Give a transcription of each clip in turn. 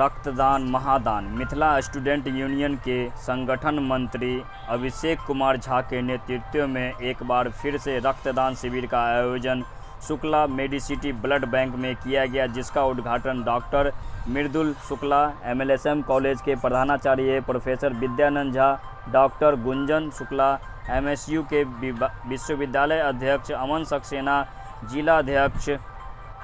रक्तदान महादान। Mithila student union के संगठन मंत्री अभिषेक कुमार झा के नेतृत्व में एक बार फिर से रक्तदान शिविर का आयोजन शुक्ला मेडिसिटी ब्लड बैंक में किया गया, जिसका उद्घाटन डॉक्टर मृदुल शुक्ला MLSM कॉलेज के प्रधानाचार्य professor Vidyanand Jha, doctor Gunjan Shukla MSU के विश्वविद्यालय अध्यक्ष अमन सक्सेना, जिला अध्यक्ष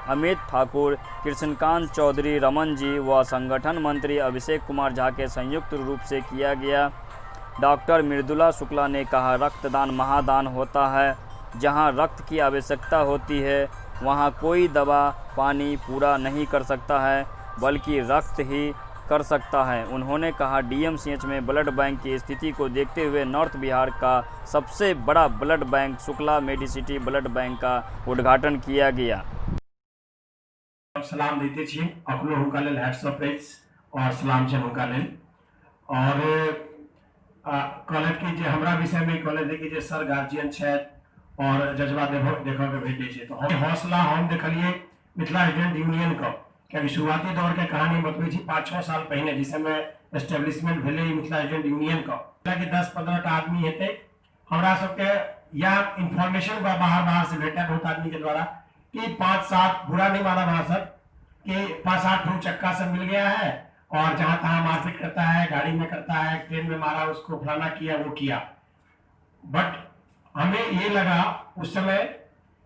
अमित ठाकुर, कृष्णकांत चौधरी, रमन जी व संगठन मंत्री अभिषेक कुमार झा के संयुक्त रूप से किया गया। डॉक्टर मृदुला शुक्ला ने कहा, रक्तदान महादान होता है। जहां रक्त की आवश्यकता होती है वहां कोई दवा पानी पूरा नहीं कर सकता है, बल्कि रक्त ही कर सकता है। उन्होंने कहा, DMCH में ब्लड बैंक की स्थिति को देखते हुए नॉर्थ बिहार का सबसे बड़ा blood bank Shukla Medicity blood bank का उद्घाटन किया गया। सलाम देते छे अपनो हुनका लेल हैट्स ऑफ प्रेज और सलाम छे हुनका लेल। और कॉलेज के जे हमरा विषय में कॉलेज के जे सर गार्जियन छे और जज्बा देखो के भेटे छे, तो हम हौसला हम देखलिए मिथिला स्टूडेंट यूनियन को कि शुरुआती दौर के कहानी बतबै छी 5-6 साल पहले जिस समय एस्टेब्लिशमेंट भेले मिथिला स्टूडेंट यूनियन को कि 10-15 टा आदमी हेते हमरा सबके या इंफॉर्मेशन बाहर से भेटा बहुत आदमी के द्वारा कि 5-7 बुरा नहीं माना वहां सर कि 5-8 धूल चक्का सब मिल गया है और जहां तहां मारपीट करता है, गाड़ी में करता है, ट्रेन में मारा, उसको फलाना किया वो किया। बट हमें ये लगा उस समय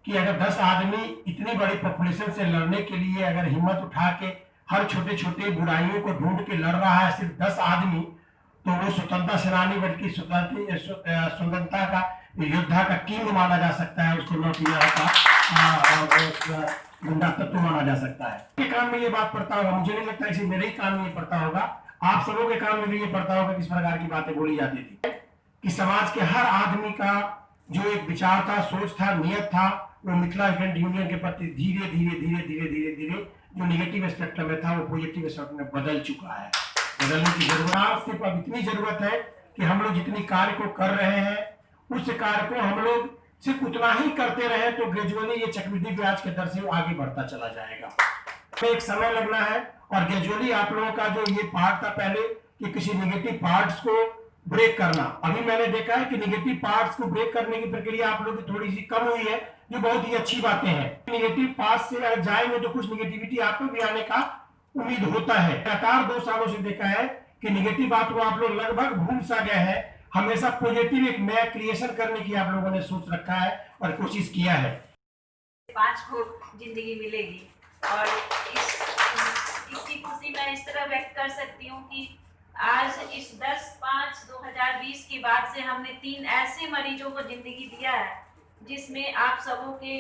कि अगर 10 आदमी इतनी बड़ी पॉपुलेशन से लड़ने के लिए अगर हिम्मत उठा के हर छोटे छोटे बुराइयों को ढूंढ के लड़ रहा है सिर्फ 10 आदमी, तो वो स्वतंत्रता सेनानी बल्कि स्वतंत्रता का योद्धा का किंग माना जा सकता है, उसको नॉर्थ इंडिया का गुंडा तत्व माना जा सकता है। के काम में ये बात पड़ता होगा, मुझे नहीं लगता इसे मेरे ही काम में ये पड़ता होगा, आप सबों के काम में भी ये पड़ता होगा किस प्रकार की बातें बोली जाती थी कि समाज के हर आदमी का जो एक विचार था, सोच था, नियत था, वो मिथिला स्टूडेंट यूनियन के प्रति धीरे धीरे जो निगेटिव स्पेक्ट्रम में था वो पॉजिटिव स्पेक्ट्रम में बदल चुका है। बदलने की जरूरत सिर्फ अब इतनी जरूरत है कि हम लोग जितनी कार्य को कर रहे हैं उस कार्य को हम लोग सिर्फ उतना ही करते रहे तो ग्रेजुअली ये चक्रवृद्धि ब्याज के दर से आगे बढ़ता चला जाएगा। तो एक समय लगना है और ग्रेजुअली आप लोगों का जो ये पार्ट था पहले कि किसी निगेटिव पार्ट्स को ब्रेक करना, अभी मैंने देखा है कि निगेटिव पार्ट्स को ब्रेक करने की प्रक्रिया आप लोगों की थोड़ी सी कम हुई है, जो बहुत ही अच्छी बातें हैं। निगेटिव पार्ट्स से अगर जाएंगे तो कुछ निगेटिविटी आपको भी आने का उम्मीद होता है। लगातार 2 सालों से देखा है कि निगेटिव बात को आप लोग लगभग भूल सा गए हैं। हमेशा पॉजिटिव एक नया क्रिएशन करने की आप लोगों ने सोच रखा है और कोशिश किया है। 5 को जिंदगी मिलेगी और इसकी खुशी मैं इस तरह व्यक्त कर सकती हूँ कि आज इस 10/5/2020 के बाद से हमने 3 ऐसे मरीजों को जिंदगी दिया है जिसमें आप सबों के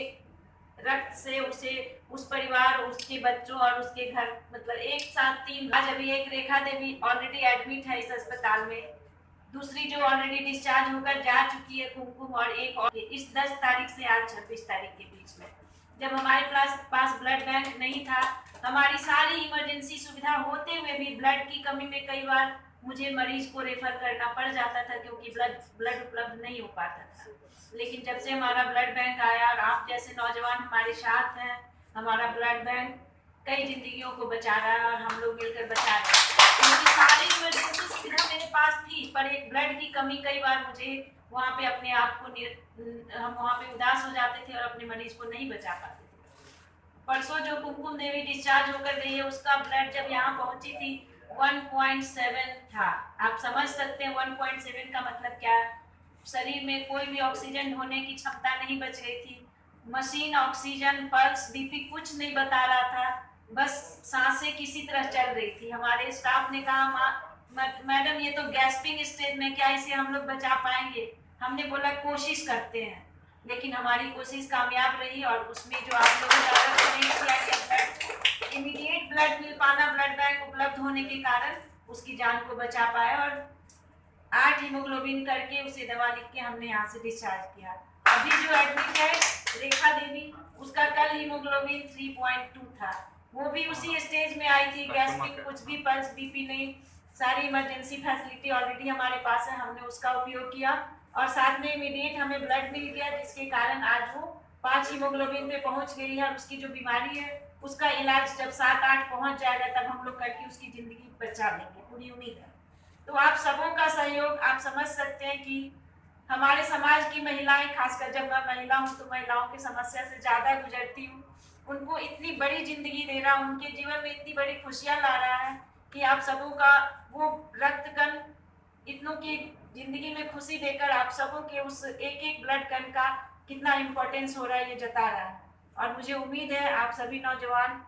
रक्त से उस परिवार, उसके बच्चों और उसके घर, मतलब एक साथ 3। आज अभी एक रेखा देवी ऑलरेडी एडमिट है इस अस्पताल में, दूसरी जो ऑलरेडी डिस्चार्ज होकर जा चुकी है कुमकुम, और एक और इस 10 तारीख से आज 26 तारीख के बीच में, जब हमारे पास ब्लड बैंक नहीं था, हमारी सारी इमरजेंसी सुविधा होते हुए भी ब्लड की कमी में कई बार मुझे मरीज को रेफर करना पड़ जाता था क्योंकि ब्लड उपलब्ध नहीं हो पाता था। लेकिन जब से हमारा ब्लड बैंक आया और आप जैसे नौजवान हमारे साथ हैं, हमारा ब्लड बैंक कई जिंदगियों को बचा रहा है और हम लोग मिलकर बचा रहे हैं। क्योंकि सारी इमरजेंसी सुविधा मेरे पास थी, पर एक ब्लड की कमी कई बार मुझे वहाँ पे अपने आप को हम वहाँ पे उदास हो जाते थे और अपने मरीज को नहीं बचा पाते थे। परसों जो कुमकुम देवी डिस्चार्ज होकर गई है उसका ब्लड जब यहाँ पहुँची थी 1.7 था। आप समझ सकते हैं 1.7 का मतलब क्या है। शरीर में कोई भी ऑक्सीजन होने की क्षमता नहीं बच गई थी। मशीन ऑक्सीजन, पल्स, बीपी कुछ नहीं बता रहा था, बस सांसें किसी तरह चल रही थी। हमारे स्टाफ ने कहा, मैडम ये तो गैस्पिंग स्टेज में, क्या इसे हम लोग बचा पाएंगे? हमने बोला कोशिश करते हैं, लेकिन हमारी कोशिश कामयाब रही और उसमें जो आप लोगों ने किया कि इमीडिएट ब्लड मिल पाना, ब्लड बैंक उपलब्ध होने के कारण उसकी जान को बचा पाया और 8 हीमोग्लोबिन करके उसे दवा लिख के हमने यहाँ से डिस्चार्ज किया। अभी जो एडमिट है रेखा देवी, उसका कल हीमोग्लोबिन 3.2 था, वो भी उसी स्टेज में आई थी, गैस्ट्रिक कुछ भी, पल्स, बीपी नहीं, सारी इमरजेंसी फैसिलिटी ऑलरेडी हमारे पास है, हमने उसका उपयोग किया और साथ में इमीडिएट हमें ब्लड मिल गया जिसके कारण आज वो 5 हीमोग्लोबिन पे पहुंच गई है और उसकी जो बीमारी है उसका इलाज जब 7-8 पहुंच जाएगा तब हम लोग करके उसकी जिंदगी बचा लेंगे, पूरी उम्मीद है। तो आप सबों का सहयोग, आप समझ सकते हैं कि हमारे समाज की महिलाएं, खासकर जब मैं महिला हूँ तो महिलाओं की समस्या से ज़्यादा गुजरती हूँ, उनको इतनी बड़ी जिंदगी दे रहा, उनके जीवन में इतनी बड़ी खुशियाँ ला रहा है कि आप सबों का वो रक्त कण इतनों की जिंदगी में खुशी देकर आप सबों के उस एक एक ब्लड कण का कितना इम्पोर्टेंस हो रहा है ये जता रहा है। और मुझे उम्मीद है आप सभी नौजवान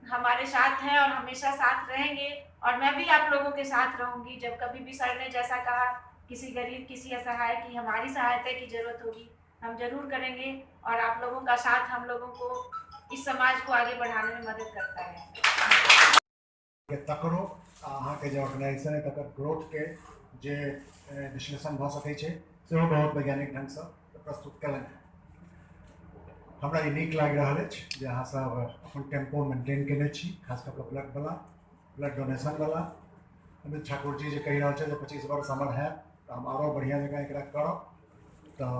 हमारे साथ हैं और हमेशा साथ रहेंगे, और मैं भी आप लोगों के साथ रहूंगी। जब कभी भी सर ने जैसा कहा किसी गरीब, किसी असहाय की हमारी सहायता की जरूरत होगी, हम जरूर करेंगे, और आप लोगों का साथ हम लोगों को इस समाज को आगे बढ़ाने में मदद करता है। तकरो अहाँके जे ऑर्गेनाइजेशन है तकर ग्रोथ के जे विश्लेषण भ सकै छै सेहो बहुत वैज्ञानिक ढंग से प्रस्तुत कयलनि हैं। हमरा ये नीक लागि रहल अछि जे अहाँ सब अपन टेम्पो मेंटेन केने छी, खास कऽ कऽ ब्लड डोनेशन वाला। अमित ठाकुर जी जे कहि रहल छै जे 25 वर्ष हमर है तऽ हम आरो बढ़िया जकाँ एकरा करब। तऽ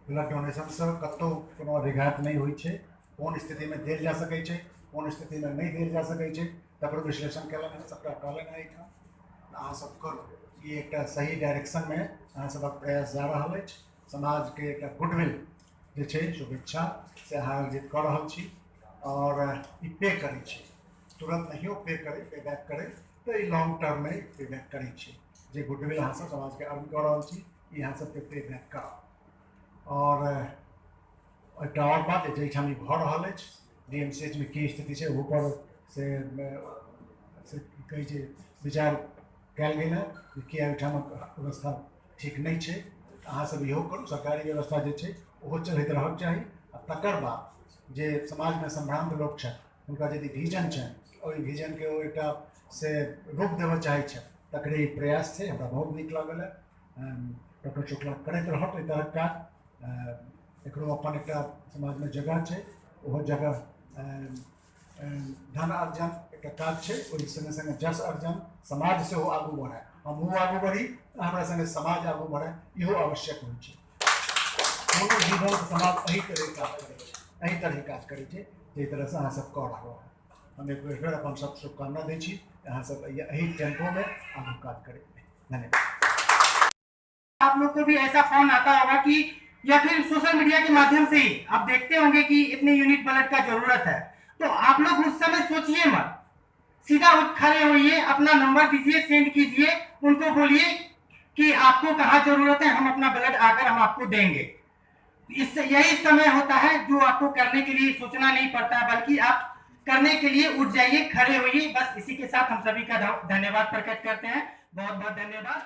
ब्लड डोनेशन से कतौ कोनो अधिघात नहीं होइ छै, कोन स्थिति में देल जा सकै छै, कोन स्थिति में नहीं देल जा सकै छै, तकर विश्लेषण कयलनि हैं, सबटा कहलनि हैं एहिठाम। अहाँ सब करू, ई एकटा सही डायरेक्शन में अहाँ सबक प्रयास जा रहल अछि। समाज के एकटा गुडविल जे छै शुभेच्छा से अहाँ अर्जित कऽ रहल छी, और ई पे करै छै, तुरंत नहियो पे बैक करे तो ई लॉन्ग टर्म में पे बैक करै छै। जे गुडविल अहाँ सब समाज के अर्न कऽ रहल छी ई अहाँ सबके पे बैक करब। और एकटा और बात जहिठाम ई भऽ रहल अछि DMCH में की स्थिति छै ऊपर से कहै छै विचार कयल गेल है कि एहिठामक व्यवस्था ठीक नहीं छै। अहाँ सब इहो करू, सरकारी व्यवस्था जे छै ओहो चलैत रहक चाही। आ तकर बाद जे समाज में संभ्रांत लोक छथि हुनका यदि विजन छनि, ओहि विजन के ओ एकटा से रूप देबऽ चाहै छथि, तकरे ई प्रयास छै। हमरा बहुत नीक लागल है। डॉक्टर शुक्ला करैत रहत एहि तरहक काज। एकरो अपन एकटा समाज में जगह छै, ओहो जगह धन अर्जन एक काज छै, ओहि संगे संगे जस अर्जन समाज से आगू बढ़े, हमहूँ आगू बढ़ी, हमरा संगे समाज आगू बढ़े, इहो आवश्यक होइ छै। कोनो जीवन समाज एही तरह काज करै छै, एही तरह काज करै छै जाहि तरह से अहाँ सब कऽ रहल हैं। हम एक बेर फेर अपन सब शुभकामना दै छी, अहाँ सब एही टेम्पो में आगू काज करै। धन्यवाद। आप लोग को भी ऐसा फोन आता होगा कि या फिर सोशल मीडिया के माध्यम से ही आप देखते होंगे कि इतने यूनिट ब्लड का जरूरत है, तो आप लोग उस समय सोचिए मत, सीधा उठ खड़े होइए, अपना नंबर दीजिए, सेंड कीजिए, उनको बोलिए कि आपको कहाँ जरूरत है, हम अपना ब्लड आकर हम आपको देंगे। इससे यही समय होता है जो आपको करने के लिए सोचना नहीं पड़ता है, बल्कि आप करने के लिए उठ जाइए, खड़े होइए। बस इसी के साथ हम सभी का धन्यवाद प्रकट करते हैं। बहुत बहुत धन्यवाद।